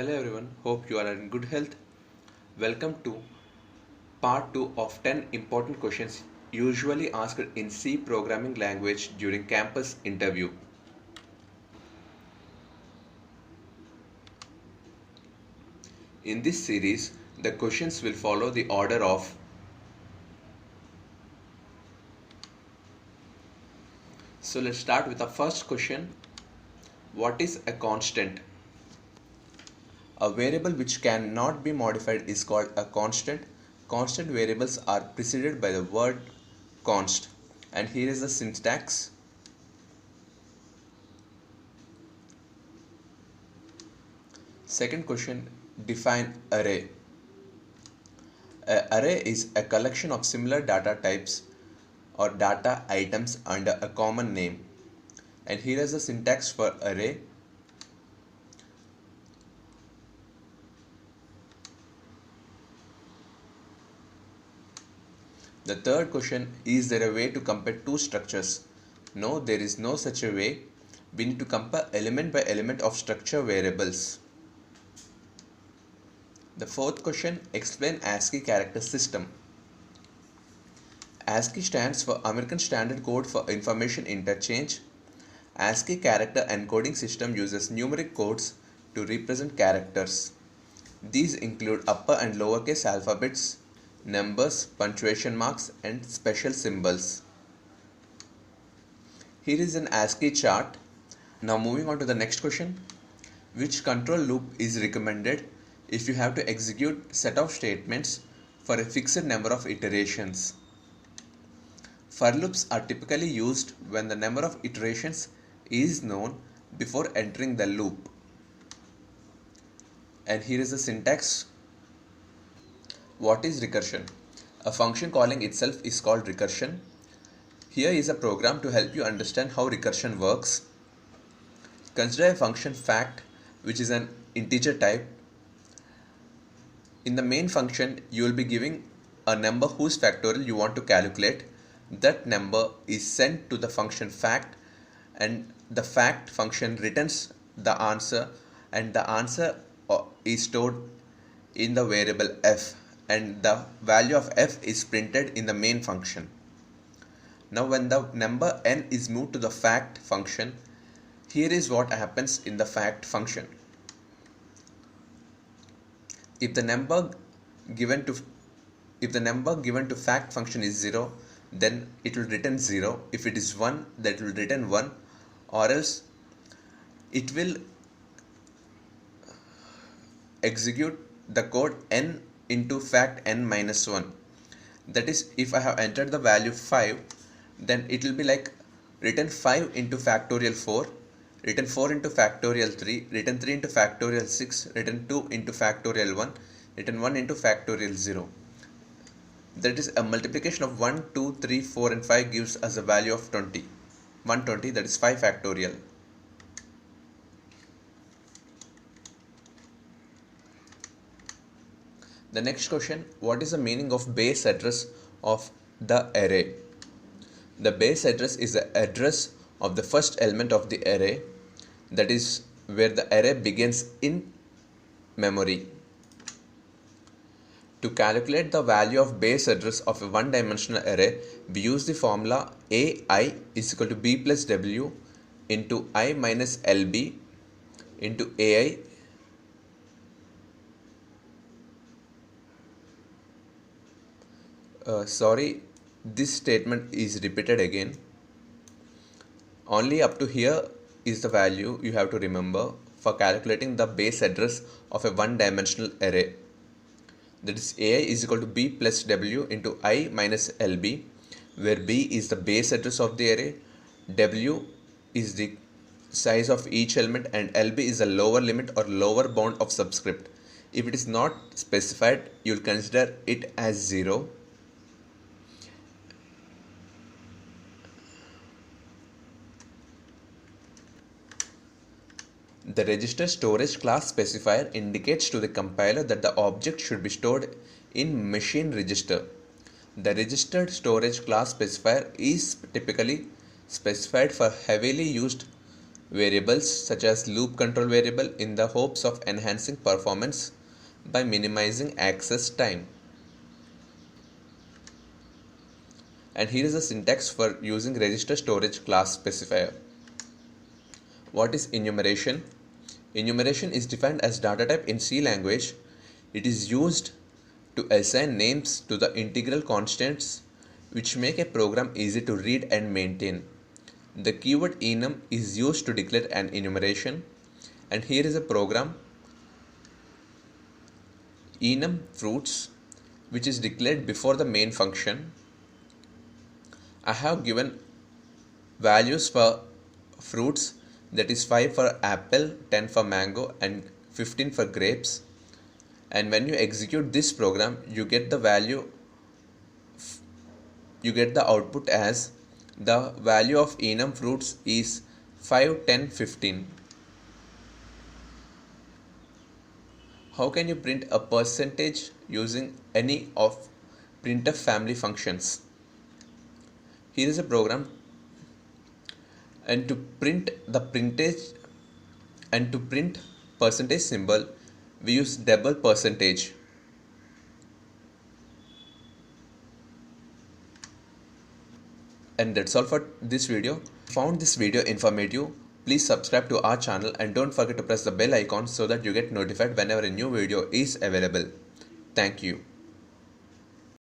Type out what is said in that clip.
Hello everyone, hope you are in good health. Welcome to part 2 of 10 important questions usually asked in C programming language during campus interview. In this series, the questions will follow the order of. So let's start with the first question. What is a constant? A variable which cannot be modified is called a constant. Constant variables are preceded by the word const. And here is the syntax. Second question, define array. An array is a collection of similar data types or data items under a common name. And here is the syntax for array. The third question, is there a way to compare two structures? No, there is no such a way. We need to compare element by element of structure variables. The fourth question, explain ASCII character system. ASCII stands for American Standard Code for Information Interchange. ASCII character encoding system uses numeric codes to represent characters. These include upper and lowercase alphabets, numbers, punctuation marks, and special symbols. Here is an ASCII chart. Now moving on to the next question. Which control loop is recommended if you have to execute set of statements for a fixed number of iterations? For loops are typically used when the number of iterations is known before entering the loop. And here is the syntax. What is recursion? A function calling itself is called recursion. Here is a program to help you understand how recursion works. Consider a function fact, which is an integer type. In the main function, you will be giving a number whose factorial you want to calculate. That number is sent to the function fact, and the fact function returns the answer, and the answer is stored in the variable f, and the value of f is printed in the main function. Now when the number n is moved to the fact function, here is what happens in the fact function. If the number given to fact function is 0, then it will return 0. If it is 1, that will return 1, or else it will execute the code n into fact n minus 1. That is, if I have entered the value 5, then it will be like return 5 into factorial 4, return 4 into factorial 3, return 3 into factorial 6, return 2 into factorial 1, return 1 into factorial 0. That is, a multiplication of 1, 2, 3, 4 and 5 gives us a value of 20. 120, that is 5 factorial. The next question, what is the meaning of base address of the array? The base address is the address of the first element of the array, that is where the array begins in memory. To calculate the value of base address of a one-dimensional array, we use the formula AI is equal to B plus W into I minus LB into AI this statement is repeated again. Only up to here is the value you have to remember for calculating the base address of a one-dimensional array. That is, AI is equal to B plus W into I minus LB, where B is the base address of the array, W is the size of each element, and LB is the lower limit or lower bound of subscript. If it is not specified, you will consider it as 0. The register storage class specifier indicates to the compiler that the object should be stored in machine register. The registered storage class specifier is typically specified for heavily used variables such as loop control variable in the hopes of enhancing performance by minimizing access time. And here is the syntax for using register storage class specifier. What is enumeration? Enumeration is defined as data type in C language. It is used to assign names to the integral constants which make a program easy to read and maintain. The keyword enum is used to declare an enumeration, and here is a program enum fruits which is declared before the main function. I have given values for fruits, that is 5 for apple, 10 for mango and 15 for grapes. And when you execute this program, you get the output as the value of enum fruits is 5, 10, 15. How can you print a percentage using any of printf family functions? Here is a program, and to print percentage symbol, we use double percentage. And that's all for this video. If you found this video informative, please subscribe to our channel and don't forget to press the bell icon so that you get notified whenever a new video is available. Thank you.